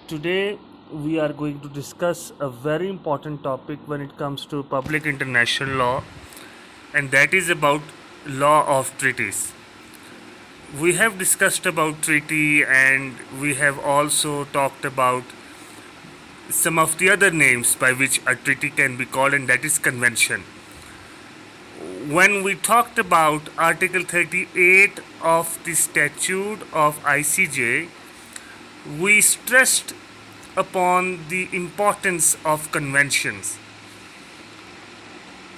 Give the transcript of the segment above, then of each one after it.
Today we are going to discuss a very important topic when it comes to public international law, and that is about law of treaties. We have discussed about treaty, and we have also talked about some of the other names by which a treaty can be called, and that is convention. When we talked about Article 38 of the Statute of ICJ, we stressed upon the importance of conventions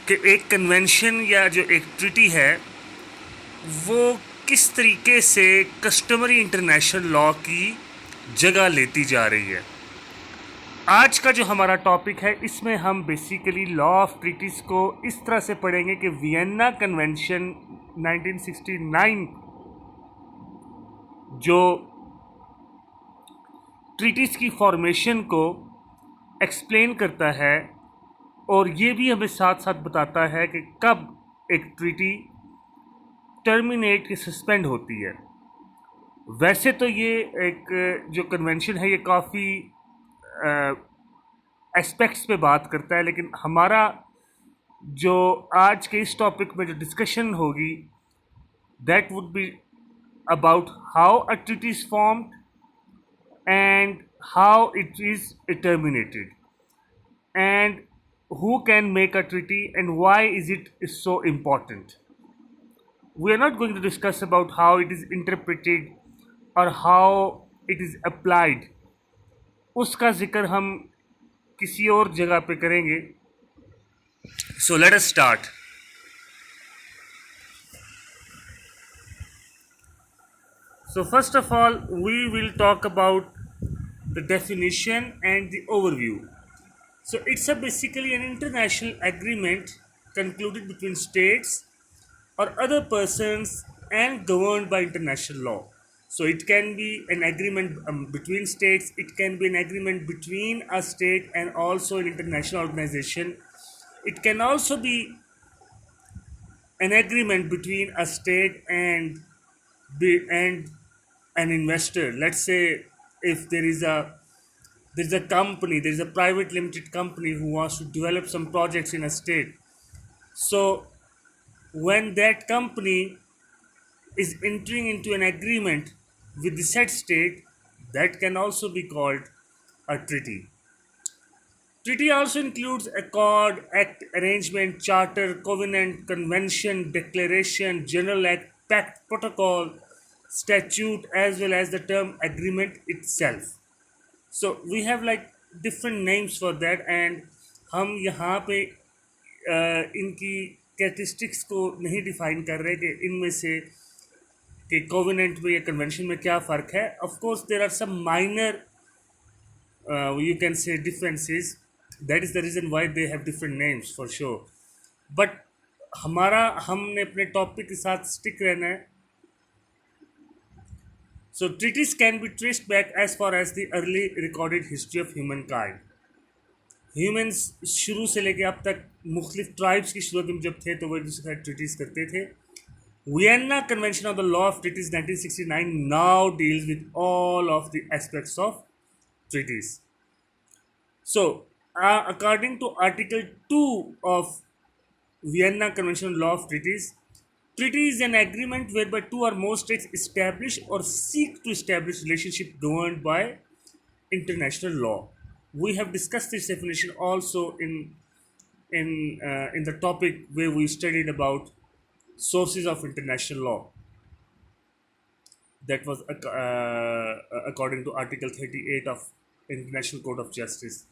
कि एक convention या जो एक treaty है वो किस तरीके से कस्टमरी इंटरनेशनल लॉ की जगह लेती जा रही है। आज का जो हमारा टॉपिक है इसमें हम बेसिकली लॉ ऑफ ट्रीटीज़ को इस तरह से पढ़ेंगे कि वियना कन्वेंशन 1969 जो ट्रीटीज़ की फॉर्मेशन को एक्सप्लेन करता है और ये भी हमें साथ साथ बताता है कि कब एक ट्रीटी टर्मिनेट की सस्पेंड होती है। वैसे तो ये एक जो कन्वेंशन है ये काफ़ी एस्पेक्ट्स पे बात करता है, लेकिन हमारा जो आज के इस टॉपिक में जो डिस्कशन होगी that would be about how a treaty is formed and how it is terminated and who can make a treaty and why is it so important. We are not going to discuss about how it is interpreted or how it is applied. उसका जिक्र हम किसी और जगह पे करेंगे. So let us start. So first of all, we will talk about the definition and the overview. So it's basically an international agreement concluded between states or other persons and governed by international law. So it can be an agreement between states, it can be an agreement between a state and also an international organization. It can also be an agreement between a state and an investor. Let's say if there's a company, there's a private limited company who wants to develop some projects in a state. So when that company is entering into an agreement with the said state, that can also be called a treaty. Treaty also includes accord, act, arrangement, charter, covenant, convention, declaration, general act, pact, protocol, statute, as well as the term agreement itself. So we have like different names for that, and हम यहाँ पे इनकी characteristics को नहीं define कर रहे कि इनमें से कि कोवेनेंट में या कन्वेंशन में क्या फ़र्क है. Of course there are some minor you can say differences. That is the reason why they have different names for sure. But हमने अपने टॉपिक के साथ स्टिक रहना है. So treaties can be traced back as far as the early recorded history of humankind. Humans शुरू से लेके अब तक मुख्तलिफ ट्राइब्स की शुरुआत में जब थे तो वो एक दूसरे के साथ ट्रीटीज़ करते थे. Vienna Convention of the Law of Treaties 1969 now deals with all of the aspects of treaties. So according to Article 2 of Vienna Convention on Law of Treaties, treaty is an agreement whereby two or more states establish or seek to establish relationship governed by international law. We have discussed this definition also in the topic where we studied about sources of international law. That was according to Article 38 of International Court of Justice.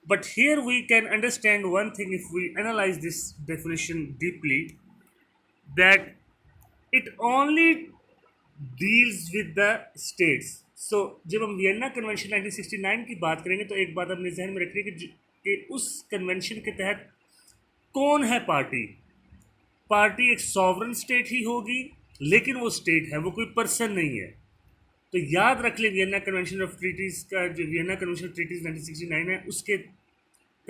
But here we can understand one thing if we analyze this definition deeply, that it only deals with the states. So जब हम Vienna convention 1969 की बात करेंगे तो एक बात अपने जहन में रखिए कि उस कन्वेंशन के तहत कौन है पार्टी. पार्टी एक सॉवरन स्टेट ही होगी, लेकिन वो स्टेट है, वो कोई पर्सन नहीं है. तो याद रख ले वियना कन्वेंशन ऑफ ट्रीटीज़ का जो वियना कन्वेंशन ऑफ ट्रीटीज़ 1969 है उसके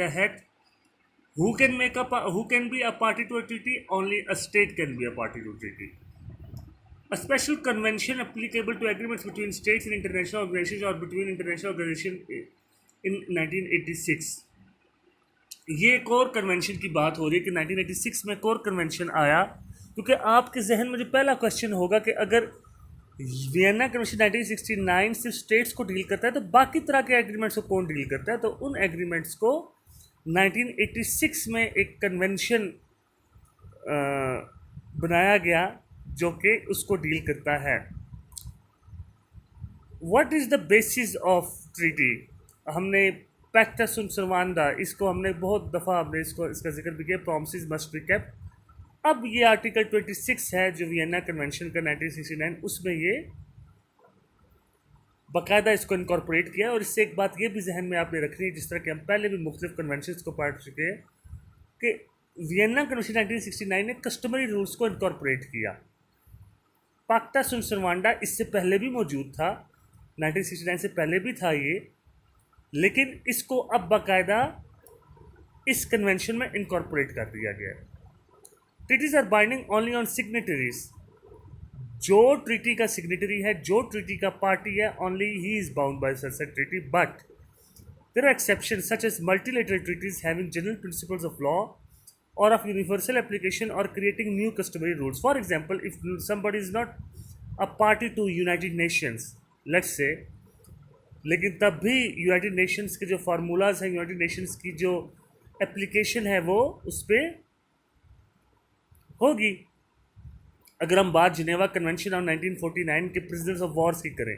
तहत who can be a party to a treaty? Only a state can be a party to a treaty. A special convention applicable to agreements between states and international organizations or between international organizations in 1986. ये एक और convention की बात हो रही है कि 1986 में एक और कन्वेंशन आया, क्योंकि आपके जहन में जो पहला क्वेश्चन होगा कि अगर वियना कन्वेंशन 1969 सिर्फ स्टेट्स को डील करता है तो बाकी तरह के एग्रीमेंट्स को कौन डील करता है, तो उन एग्रीमेंट्स को 1986 में एक कन्वेंशन बनाया गया जो कि उसको डील करता है। What is the basis of treaty? हमने पैक्टा सुन सर्वांडा, इसको हमने बहुत दफ़ा हमने इसका जिक्र भी किया, प्रॉमिसेस मस्ट बी केप्ट। अब ये आर्टिकल 26 है जो वियना कन्वेंशन का 1969, उसमें ये बाकायदा इसको इनकॉर्पोरेट किया। और इससे एक बात ये भी जहन में आपने रखनी है, जिस तरह के हम पहले भी मुख्तलिफ कन्वेंशन को पढ़ चुके हैं, कि वियना कन्वेंशन 1969 ने कस्टमरी रूल्स को इनकॉर्पोरेट किया। पैक्टा सुन सर्वांडा इससे पहले भी मौजूद था, 1969 से पहले भी था ये, लेकिन इसको अब बाकायदा इस कन्वेंशन में इनकॉर्पोरेट कर दिया गया है। Treaties are binding only on signatories. जो ट्रीटी का सिग्नेटरी है, जो ट्रीटी का पार्टी है, ओनली ही is bound by such treaty, but there are exceptions such as multilateral treaties having general principles of law or of universal application or creating new customary rules. For example, if somebody is not a party to United Nations, let's say, लेकिन तब भी United Nations के जो formulas हैं, United Nations की जो application है वो उस पर होगी। अगर हम बात जिनेवा कन्वेंशन ऑफ 1949 के प्रिजनर्स ऑफ वॉर्स की करें,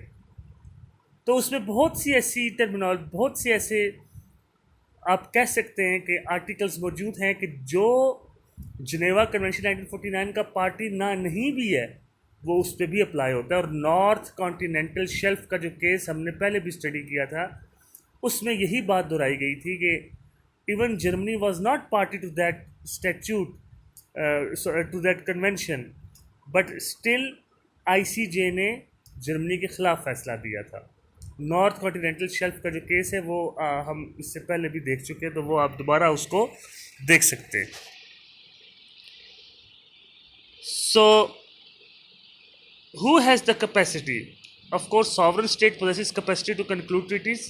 तो उसमें बहुत सी ऐसी टर्मिनोलॉजी, बहुत से ऐसे आप कह सकते हैं कि आर्टिकल्स मौजूद हैं कि जो जिनेवा कन्वेंशन 1949 का पार्टी ना नहीं भी है वो उस पर भी अप्लाई होता है। और नॉर्थ कॉन्टिनेंटल शेल्फ का जो केस हमने पहले भी स्टडी किया था, उसमें यही बात दोहराई गई थी कि even Germany was not party to that statute, to that convention, but still ICJ ने जर्मनी के ख़िलाफ़ फैसला दिया था। नॉर्थ कॉन्टिनेंटल शेल्फ का जो केस है वो हम इससे पहले भी देख चुके हैं, तो वो आप दोबारा उसको देख सकते हैं। सो who has the capacity? Of course, sovereign state possesses capacity to conclude treaties.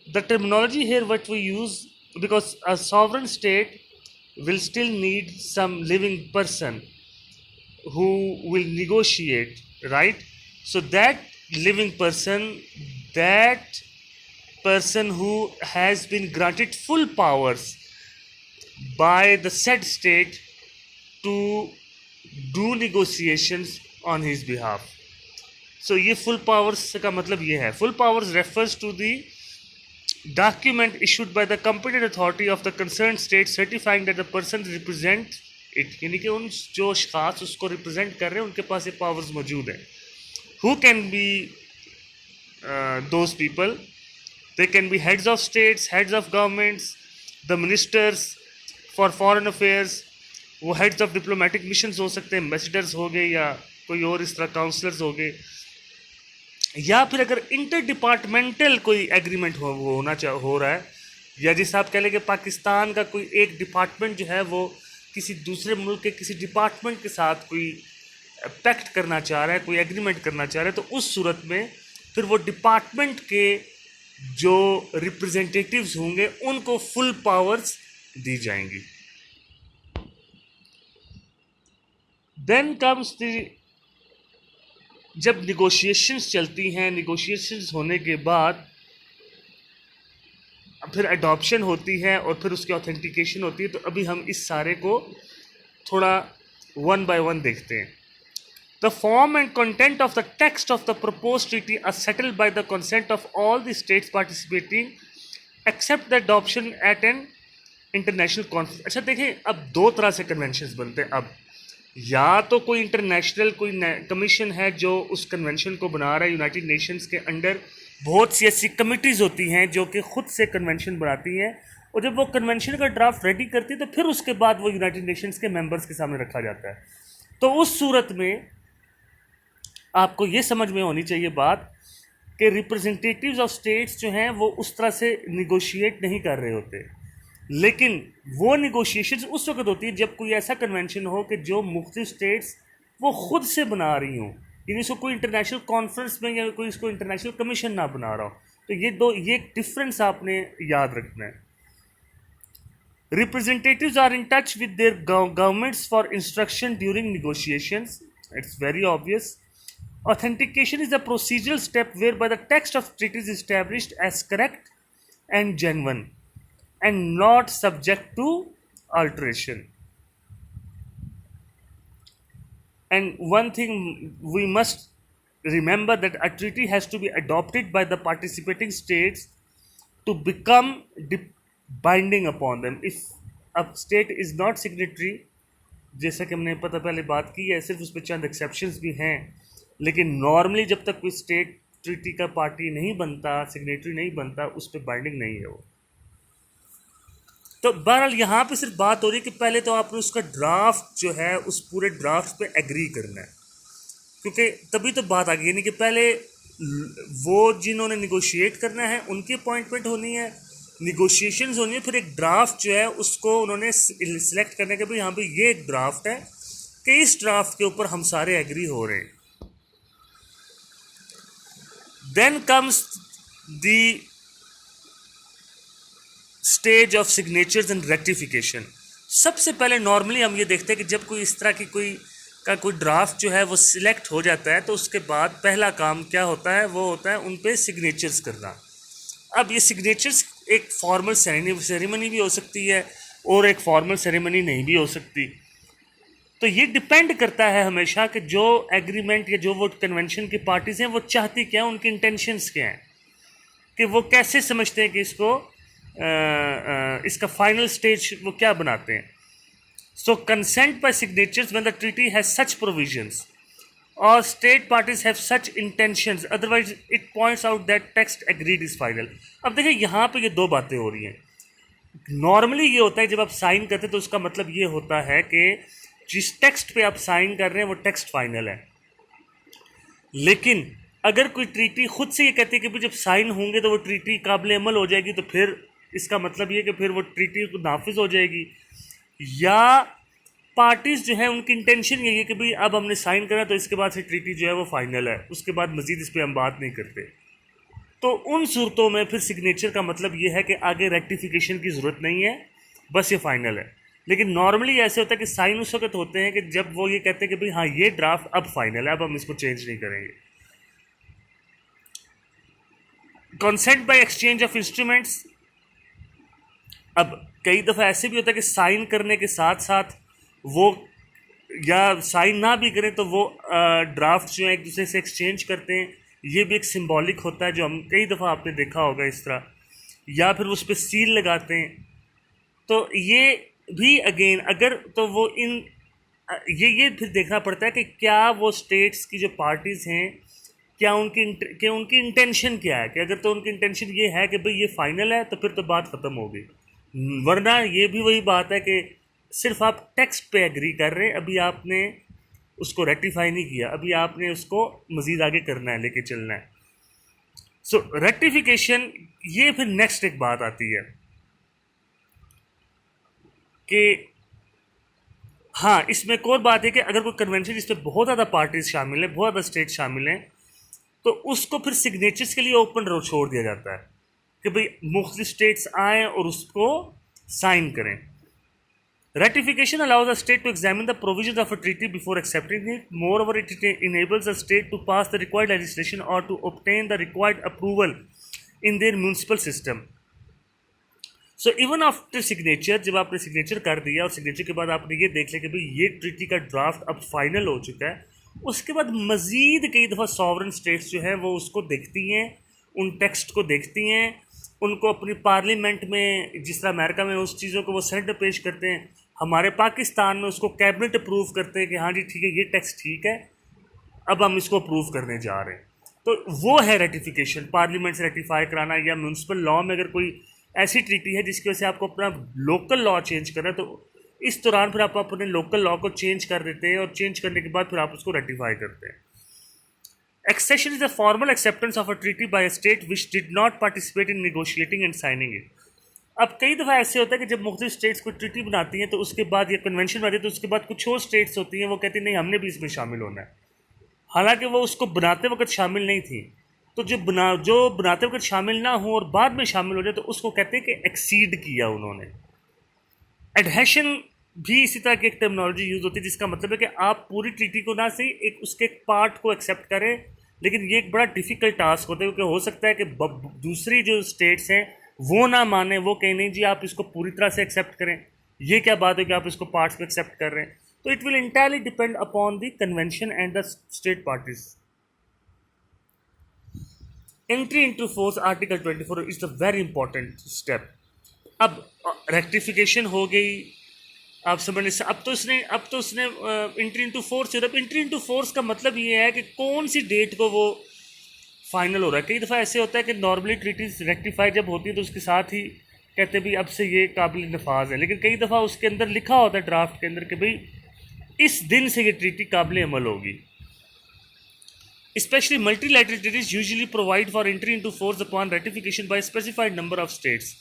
The terminology here what we use, because a sovereign state will still need some living person who will negotiate, right? So that living person, that person who has been granted full powers by the said state to do negotiations on his behalf. So ये full powers का मतलब ये है, full powers refers to the document issued by the competent authority of the concerned state certifying that the person represent it, यानी कि उन जो खास उसको रिप्रेजेंट कर रहे हैं उनके पास ये पावर्स मौजूद हैं। Who can be those people? They can be heads of states, heads of governments, the ministers for foreign affairs, वो heads of diplomatic missions हो सकते हैं, ambassadors हो गए या कोई और इस तरह काउंसलर्स हो गए, या फिर अगर इंटर डिपार्टमेंटल कोई एग्रीमेंट हो रहा है, या जिस आप कह लें कि पाकिस्तान का कोई एक डिपार्टमेंट जो है वो किसी दूसरे मुल्क के किसी डिपार्टमेंट के साथ कोई पैक्ट करना चाह रहा है, कोई एग्रीमेंट करना चाह रहा है, तो उस सूरत में फिर वो डिपार्टमेंट के जो रिप्रेजेंटेटिव्स होंगे उनको फुल पावर्स दी जाएंगी। देन कम्स द, जब निगोशिएशंस चलती हैं, निगोशिएशंस होने के बाद फिर अडॉप्शन होती है और फिर उसकी ऑथेंटिकेशन होती है। तो अभी हम इस सारे को थोड़ा वन बाय वन देखते हैं। The form and content of the text of the proposed treaty are settled by the consent of all the states participating except the adoption at an international conference. अच्छा देखें, अब दो तरह से conventions बनते हैं। अब या तो कोई इंटरनेशनल कोई कमीशन है जो उस कन्वेंशन को बना रहा है, यूनाइटेड नेशंस के अंडर बहुत सी ऐसी कमिटीज़ होती हैं जो कि खुद से कन्वेंशन बनाती हैं, और जब वो कन्वेंशन का ड्राफ्ट रेडी करती है तो फिर उसके बाद वो यूनाइटेड नेशंस के मेंबर्स के सामने रखा जाता है। तो उस सूरत में आपको ये समझ में होनी चाहिए बात कि रिप्रेजेंटेटिव्स ऑफ स्टेट्स जो हैं वो उस तरह से निगोशिएट नहीं कर रहे होते, लेकिन वो निगोशिएशंस उस वक्त होती है जब कोई ऐसा कन्वेंशन हो कि जो मुख्तलिफ स्टेट्स वो खुद से बना रही हों, यानी इसको कोई इंटरनेशनल कॉन्फ्रेंस में या कोई इसको इंटरनेशनल कमीशन ना बना रहा हो। तो ये डिफरेंस आपने याद रखना है। Representatives are in touch with their governments for instruction during negotiations. It's very obvious. Authentication is a procedural step whereby the text of treaty is established as correct and genuine and not subject to alteration. And one thing we must remember, that a treaty has to be adopted by the participating states to become binding upon them. If a state is not signatory, जैसा कि हमने पहले बात की है, सिर्फ उस पर चंद एक्सेप्शंस भी हैं, लेकिन नॉर्मली जब तक कोई स्टेट ट्रीटी का पार्टी नहीं बनता, सिग्नेटरी नहीं बनता, उस पर बाइंडिंग नहीं है वो। तो बहरहाल यहाँ पे सिर्फ बात हो रही है कि पहले तो आपने उसका ड्राफ्ट जो है, उस पूरे ड्राफ्ट पे एग्री करना है, क्योंकि तभी तो बात आ गई। यानी कि पहले वो जिन्होंने निगोशिएट करना है उनकी अपॉइंटमेंट होनी है, निगोशिएशंस होनी है, फिर एक ड्राफ्ट जो है उसको उन्होंने सिलेक्ट करने के भी, यहाँ पे ये एक ड्राफ्ट है कि इस ड्राफ्ट के ऊपर हम सारे एग्री हो रहे हैं। Then comes the stage of signatures and ratification. सबसे पहले नॉर्मली हम ये देखते हैं कि जब कोई इस तरह की कोई ड्राफ्ट जो है वो सिलेक्ट हो जाता है, तो उसके बाद पहला काम क्या होता है, वो होता है उन पे सिग्नेचर्स करना। अब ये सिग्नेचर्स एक फॉर्मल सेरेमनी भी हो सकती है और एक फॉर्मल सेरेमनी नहीं भी हो सकती। तो ये डिपेंड करता है हमेशा कि जो एग्रीमेंट या जो वो कन्वेंशन की पार्टीज हैं वो चाहती क्या है, उनकी इंटेंशंस क्या हैं, कि वो कैसे समझते हैं कि इसको इसका फाइनल स्टेज वो क्या बनाते हैं। So consent by signatures when the treaty has such provisions और state parties have such intentions, otherwise it points out that text agreed is final. अब देखिए यहाँ पे ये दो बातें हो रही हैं। नॉर्मली ये होता है जब आप साइन करते हैं तो उसका मतलब ये होता है कि जिस टेक्स्ट पे आप साइन कर रहे हैं वो टेक्स्ट फाइनल है। लेकिन अगर कोई ट्रीटी खुद से ये कहती है कि जब साइन होंगे तो वो ट्रीटी काबिल अमल हो जाएगी, तो फिर इसका मतलब ये कि फिर वो ट्रीटी नाफिज हो जाएगी। या पार्टीज जो है उनकी इंटेंशन यही है कि भाई अब हमने साइन करा तो इसके बाद से ट्रीटी जो है वो फाइनल है, उसके बाद मजीद इस पर हम बात नहीं करते। तो उन सूरतों में फिर सिग्नेचर का मतलब ये है कि आगे रेक्टिफिकेशन की ज़रूरत नहीं है, बस ये फाइनल है। लेकिन नॉर्मली ऐसे होता है कि साइन उस वक्त होते हैं कि जब वो ये कहते हैं कि भाई हाँ ये ड्राफ्ट अब फाइनल है, अब हम इसको चेंज नहीं करेंगे। Consent by exchange of instruments. अब कई दफ़ा ऐसे भी होता है कि साइन करने के साथ साथ वो, या साइन ना भी करें तो वो ड्राफ्ट जो है एक दूसरे से एक्सचेंज करते हैं। ये भी एक सिंबॉलिक होता है जो हम कई दफ़ा आपने देखा होगा इस तरह, या फिर उस पर सील लगाते हैं। तो ये भी अगेन अगर तो वो ये फिर देखना पड़ता है कि क्या वो स्टेट्स की जो पार्टीज़ हैं क्या उनकी इंटेंशन क्या है, कि अगर तो उनकी इंटेंशन ये है कि भाई ये फाइनल है तो फिर तो बात ख़त्म हो गई। वरना ये भी वही बात है कि सिर्फ आप टेक्स्ट पे एग्री कर रहे हैं, अभी आपने उसको रेटिफाई नहीं किया, अभी आपने उसको मज़ीद आगे करना है, लेके चलना है। सो रेटिफिकेशन, ये फिर नेक्स्ट एक बात आती है कि हाँ इसमें एक और बात है कि अगर कोई कन्वेंशन जिसमें बहुत ज़्यादा पार्टीज शामिल हैं, बहुत ज़्यादा स्टेट शामिल हैं, तो उसको फिर सिग्नेचर्स के लिए ओपन छोड़ दिया जाता है कि भाई मुख्तलिफ स्टेट्स आएँ और उसको साइन करें। Ratification allows a state to examine the provisions of a treaty before accepting it. Moreover, it enables a state to pass the required legislation or to obtain the required approval in their municipal system. So even after signature, जब आपने signature कर दिया और signature के बाद आपने ये देख लिया कि भाई ये ट्रीटी का ड्राफ्ट अब फाइनल हो चुका है, उसके बाद मज़ीद कई दफ़ा सॉवरन स्टेट्स जो हैं वो उसको देखती हैं, उन टेक्स्ट को देखती हैं, उनको अपनी पार्लियामेंट में, जिस तरह अमेरिका में उस चीज़ों को वो सेनेट पेश करते हैं, हमारे पाकिस्तान में उसको कैबिनेट अप्रूव करते हैं कि हाँ जी ठीक है ये टेक्स्ट ठीक है, अब हम इसको अप्रूव करने जा रहे हैं। तो वो है रेटिफिकेशन, पार्लियामेंट से रेटिफाई कराना। या म्यूनसिपल लॉ में अगर कोई ऐसी ट्रीटी है जिसकी वजह से आपको अपना लोकल लॉ चेंज करना है, तो इस दौरान फिर आप अपने लोकल लॉ को चेंज कर देते हैं और चेंज करने के बाद फिर आप उसको रेटिफाई करते हैं। Accession is a formal acceptance of a treaty by a state which did not participate in negotiating and signing it. अब कई दफ़ा ऐसे होता है कि जब मुख्तलिफ स्टेट्स को ट्रीटी बनाती हैं तो उसके बाद या कन्वेंशन बनाती है तो उसके बाद कुछ और स्टेट्स होती हैं वो कहती हैं नहीं हमने भी इसमें शामिल होना है, हालांकि वो उसको बनाते वक्त शामिल नहीं थी। तो जो बनाते वक्त शामिल ना हो और बाद में शामिल हो जाए तो उसको कहते हैं कि एक्सीड किया उन्होंने। एडहेशन भी इसी तरह की एक टर्मिनोलॉजी यूज़ होती है जिसका मतलब है कि आप पूरी ट्रीटी को ना सही एक उसके एक पार्ट को एक्सेप्ट करें, लेकिन ये एक बड़ा डिफ़िकल्ट टास्क होता है क्योंकि हो सकता है कि दूसरी जो स्टेट्स हैं वो ना माने, वो कहें नहीं जी आप इसको पूरी तरह से एक्सेप्ट करें, ये क्या बात है कि आप इसको पार्ट्स में एक्सेप्ट कर रहे हैं। तो it will entirely depend upon the convention and the state parties. Entry into force article 24 is the very important step. अब रेक्टिफिकेशन हो गई, आप समझने से अब तो उसने एंट्री इनटू फोर्स। अब एंट्री इनटू फोर्स का मतलब ये है कि कौन सी डेट को वो फाइनल हो रहा है। कई दफ़ा ऐसे होता है कि नॉर्मली ट्रीटीज रेक्टिफाई जब होती है तो उसके साथ ही कहते भी अब से ये काबिल नफाज है, लेकिन कई दफ़ा उसके अंदर लिखा होता है ड्राफ्ट के अंदर कि भाई इस दिन से ये ट्रीटी काबिल अमल होगी। Especially multilateral treaties usually provide for entry into force upon ratification by a specified number of states.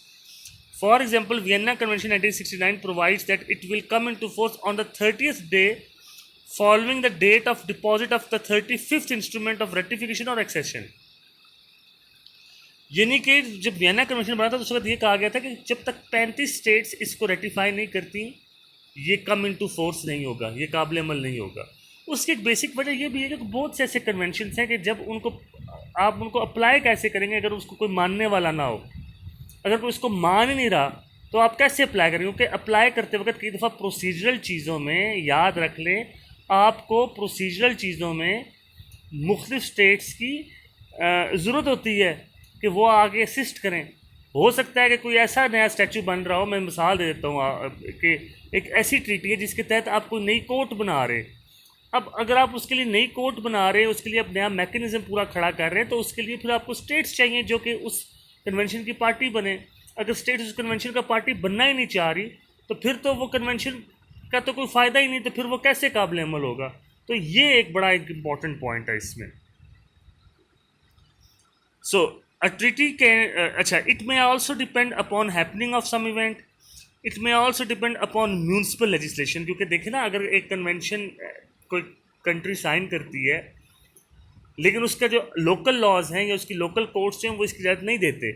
For example, Vienna Convention 1969 provides that it will come into force on the 30th day following the date of deposit of the 35th instrument of ratification or accession. यानी कि जब Vienna convention बना था तो उस वक्त ये कहा गया था कि जब तक 35 स्टेट्स इसको रेटिफाई नहीं करती ये कम इनटू फोर्स नहीं होगा, ये काबिल अमल नहीं होगा। उसकी एक बेसिक वजह ये भी है कि बहुत से ऐसे कन्वेंशन हैं कि जब आप उनको अप्लाई कैसे करेंगे अगर उसको कोई मानने वाला ना हो, अगर कोई उसको मान ही नहीं रहा तो आप कैसे अप्लाई करेंगे। क्योंकि अप्लाई करते वक्त कई दफ़ा प्रोसीजरल चीज़ों में याद रख लें, आपको प्रोसीजरल चीज़ों में मुख्तलिफ स्टेट्स की ज़रूरत होती है कि वो आगे असिस्ट करें। हो सकता है कि कोई ऐसा नया स्टैचू बन रहा हो, मैं मिसाल दे देता हूँ कि एक ऐसी ट्रीटी है जिसके तहत आप कोई नई कोर्ट बना रहे। अब अगर आप उसके लिए नई कोर्ट बना रहे हैं, उसके लिए आप नया मैकेनिज्म पूरा खड़ा कर रहे हैं, तो उसके लिए फिर आपको स्टेट्स चाहिए जो कि उस कन्वेंशन की पार्टी बने। अगर स्टेट्स उस कन्वेंशन का पार्टी बनना ही नहीं चाह रही तो फिर तो वो कन्वेंशन का तो कोई फ़ायदा ही नहीं, तो फिर वो कैसे काबिल अमल होगा। तो ये एक बड़ा एक इम्पॉर्टेंट पॉइंट है इसमें। So a treaty can it may also depend upon happening of some event, it may also depend upon municipal legislation. क्योंकि देखें ना, अगर एक कन्वेंशन कोई कंट्री साइन करती है लेकिन उसका जो लोकल लॉज हैं या उसकी लोकल कोर्ट्स हैं वो इसकी इजाज़त नहीं देते,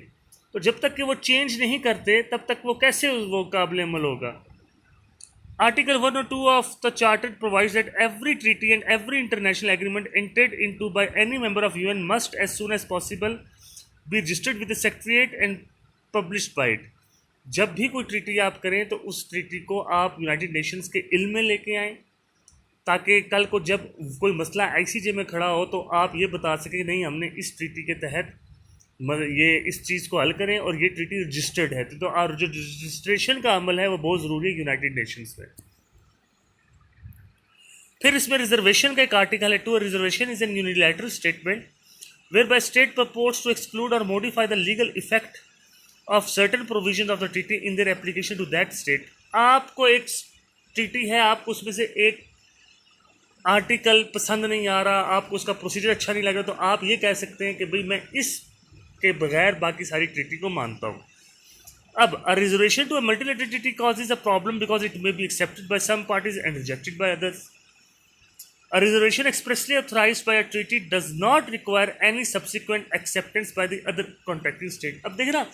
तो जब तक कि वो चेंज नहीं करते तब तक वो कैसे वो काबिल अमल होगा। आर्टिकल 1 और 2 of the charter provides that every treaty and every international agreement entered into by any member of UN must as soon as possible be registered with the secretariat and published by it. जब भी कोई treaty आप करें तो उस treaty को आप United Nations के इल्म में लेके आएँ, ताकि कल को जब कोई मसला आईसीजे में खड़ा हो तो आप ये बता सकें नहीं हमने इस ट्रीटी के तहत ये इस चीज़ को हल करें और ये ट्रीटी रजिस्टर्ड है। तो और जो रजिस्ट्रेशन का अमल है वो बहुत ज़रूरी है यूनाइटेड नेशंस में। फिर इसमें रिजर्वेशन का एक आर्टिकल है। Two reservation is an unilateral statement whereby state purports to exclude और modify the legal effect of certain provision of the treaty in their application to that state. आपको एक treaty है, आपको उसमें से एक आर्टिकल पसंद नहीं आ रहा, आपको उसका प्रोसीजर अच्छा नहीं लग रहा, तो आप ये कह सकते हैं कि भाई मैं इसके बगैर बाकी सारी ट्रीटी को मानता हूँ। अब a reservation to a multilateral treaty causes a problem because it may be accepted by some parties and rejected by others. A reservation expressly authorised by a treaty does not require any subsequent acceptance by the other contracting state. अब देखना,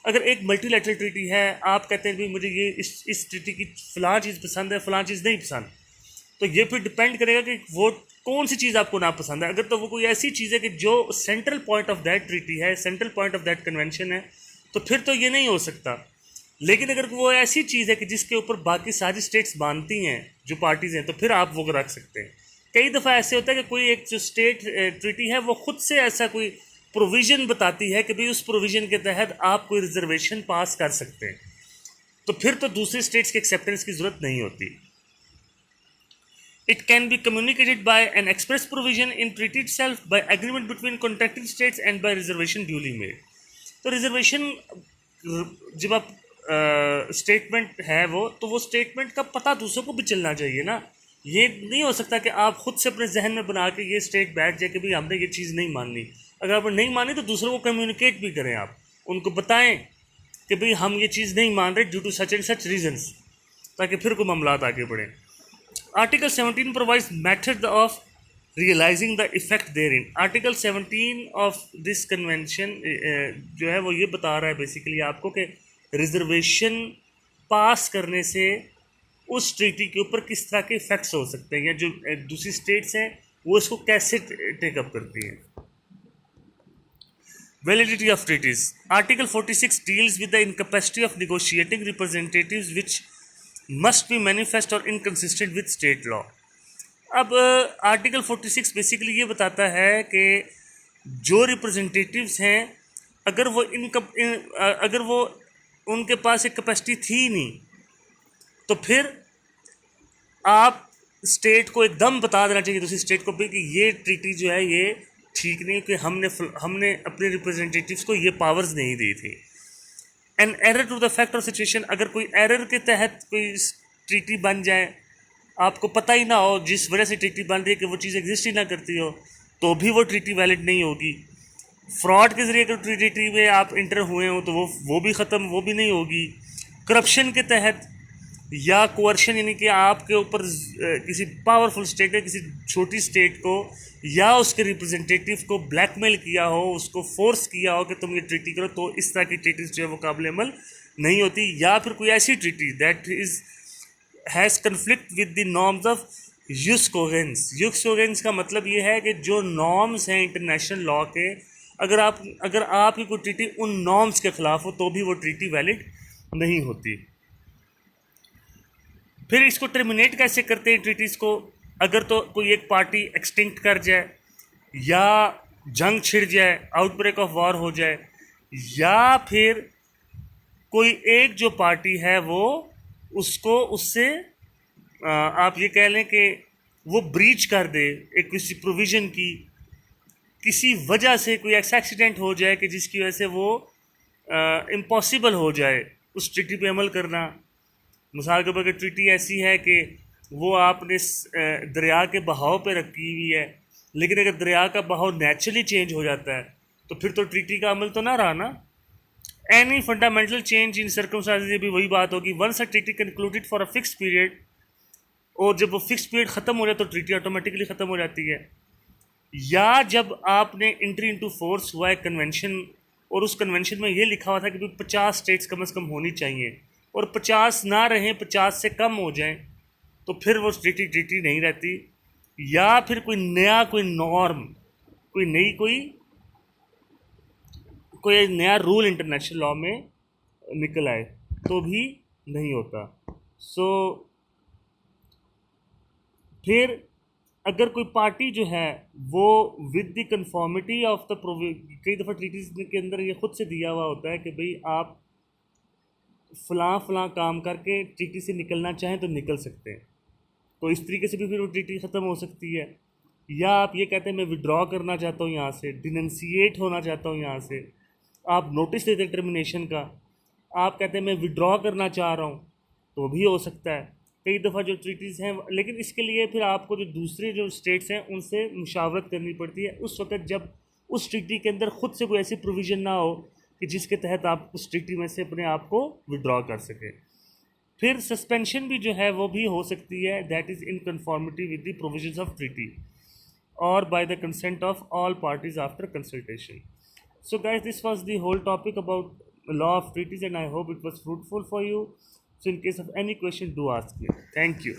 अगर एक multilateral treaty है, आप कहते हैं भाई मुझे ये इस ट्रीटी की फ़लाँ चीज़ पसंद है, फ़लाँ चीज़ नहीं पसंद, तो ये फिर डिपेंड करेगा कि वो कौन सी चीज़ आपको ना पसंद है। अगर तो वो कोई ऐसी चीज़ है कि जो central point of that treaty है, central point of that convention है, तो फिर तो ये नहीं हो सकता। लेकिन अगर वो ऐसी चीज़ है कि जिसके ऊपर बाकी सारी स्टेट्स मानती हैं जो पार्टीज़ हैं, तो फिर आप वो रख सकते हैं। कई दफ़ा ऐसे होता है कि कोई एक जो स्टेट ट्रीटी है वो खुद से ऐसा कोई प्रोविज़न बताती है कि भाई उस प्रोविज़न के तहत आप कोई रिजर्वेशन पास कर सकते हैं, तो फिर तो दूसरी स्टेट्स के एक्सेप्टेंस की ज़रूरत नहीं होती। It can be communicated by an express provision in treaty itself, by agreement between contracting states and by reservation duly made. तो रिजर्वेशन जब आप स्टेटमेंट है वो स्टेटमेंट का पता दूसरों को भी चलना चाहिए ना। ये नहीं हो सकता कि आप खुद से अपने जहन में बना के ये स्टेट बैठ जाए कि भाई हमने ये चीज़ नहीं माननी। अगर आपने नहीं मानी तो दूसरों को कम्युनिकेट भी करें, आप उनको बताएं कि भाई हम ये चीज़ नहीं मान रहे due to such and such reasons, ताकि फिर कोई मामलात आगे बढ़े। Article 17 provides method of realising the effect therein. Article 17 of this convention जो है वो ये बता रहा है बेसिकली आपको कि रिजर्वेशन पास करने से उस ट्रीटी के ऊपर किस तरह के इफेक्ट्स हो सकते हैं, या जो दूसरी स्टेट्स हैं वो इसको कैसे टेकअप करती हैं। Validity of treaties. Article 46 deals with the incapacity of negotiating representatives which must be manifest or inconsistent with state law. अब आर्टिकल 46 बेसिकली ये बताता है कि जो रिप्रेजेंटेटिव्स हैं अगर वो उनके पास एक कैपेसिटी थी नहीं, तो फिर आप स्टेट को एकदम बता देना चाहिए दूसरी स्टेट को भी कि ये ट्रीटी जो है ये ठीक नहीं, कि हमने अपने रिप्रेजेंटेटिव्स को ये पावर्स नहीं दी थी। An error to the fact और सिचुएशन, अगर कोई एरर के तहत कोई ट्रीटी बन जाए, आपको पता ही ना हो, जिस वजह से ट्रीटी बन रही है कि वो चीज़ एग्जिस्ट ही ना करती हो, तो भी वो ट्रीटी वैलिड नहीं होगी। फ्रॉड के ज़रिए अगर ट्रीटी में आप इंटर हुए हो तो वो भी ख़त्म, वो भी नहीं होगी। करप्शन के तहत या कोअर्शन, यानी कि आपके ऊपर किसी पावरफुल स्टेट ने किसी छोटी स्टेट को या उसके रिप्रेजेंटेटिव को ब्लैकमेल किया हो, उसको फोर्स किया हो कि तुम ये ट्रीटी करो, तो इस तरह की ट्रीटीज जो है वो काबिल अमल नहीं होती। या फिर कोई ऐसी treaty that is has conflict with the norms of use coherence. Use coherence का मतलब ये है कि जो नॉर्म्स हैं इंटरनेशनल लॉ के, अगर आपकी कोई ट्रीटी उन नॉर्म्स के खिलाफ हो तो भी वो ट्रीटी वैलिड नहीं होती। फिर इसको टर्मिनेट कैसे करते हैं ट्रीटीज़ को? अगर तो कोई एक पार्टी एक्सटिंक्ट कर जाए, या जंग छिड़ जाए, आउटब्रेक ऑफ वॉर हो जाए, या फिर कोई एक जो पार्टी है वो उससे आप ये कह लें कि वो ब्रीच कर दे एक किसी प्रोविज़न की, किसी वजह से कोई ऐसा एक्सीडेंट हो जाए कि जिसकी वजह से वो इम्पॉसिबल हो जाए उस ट्रीटी पे अमल करना। मिसाल के तौर पर ट्रीटी ऐसी है कि वो आपने दरिया के बहाव पे रखी हुई है, लेकिन अगर दरिया का बहाव नेचुरली चेंज हो जाता है तो फिर तो ट्रीटी का अमल तो ना रहा ना। Any fundamental change in circumstances भी वही बात होगी। Once a treaty concluded for a fix period, और जब वो फिक्स पीरियड ख़त्म हो जाए तो ट्रीटी ऑटोमेटिकली ख़त्म हो जाती है। या जब आपने एंट्री इनटू फोर्स हुआ है कन्वेंशन, और उस कन्वेंशन में ये लिखा हुआ था कि 50 स्टेट्स कम से कम होनी चाहिए, और 50 ना रहें, 50 से कम हो जाएं, तो फिर वो ट्रीटी नहीं रहती। या फिर कोई नॉर्म, कोई नया रूल इंटरनेशनल लॉ में निकल आए तो भी नहीं होता। फिर अगर कोई पार्टी जो है वो with the conformity of the कई दफ़ा ट्रीटीज के अंदर ये खुद से दिया हुआ होता है कि भाई आप फ़लाँ काम करके ट्रीटी से निकलना चाहें तो निकल सकते हैं, तो इस तरीके से भी फिर वो ट्रीटी ख़त्म हो सकती है। या आप ये कहते हैं मैं विड्रॉ करना चाहता हूँ यहाँ से, डिनंसिएट होना चाहता हूँ यहाँ से, आप नोटिस देते हैं टर्मिनेशन का, आप कहते हैं मैं विड्रॉ करना चाह रहा हूँ, तो भी हो सकता है। कई दफ़ा जो ट्रीटीज़ हैं, लेकिन इसके लिए फिर आपको जो दूसरे जो स्टेट्स हैं उनसे मुशावरत करनी पड़ती है उस वक्त जब उस ट्रीटी के अंदर खुद से कोई ऐसी प्रोविज़न ना हो कि जिसके तहत आप उस ट्रीटी में से अपने आप को विड्रॉ कर सकें। फिर सस्पेंशन भी जो है वो भी हो सकती है, that is in conformity with the provisions of treaty और by the consent of all parties after consultation. So guys, this was the whole topic about law of treaties and I hope it was fruitful for you. So in case of any question, do ask me. Thank you.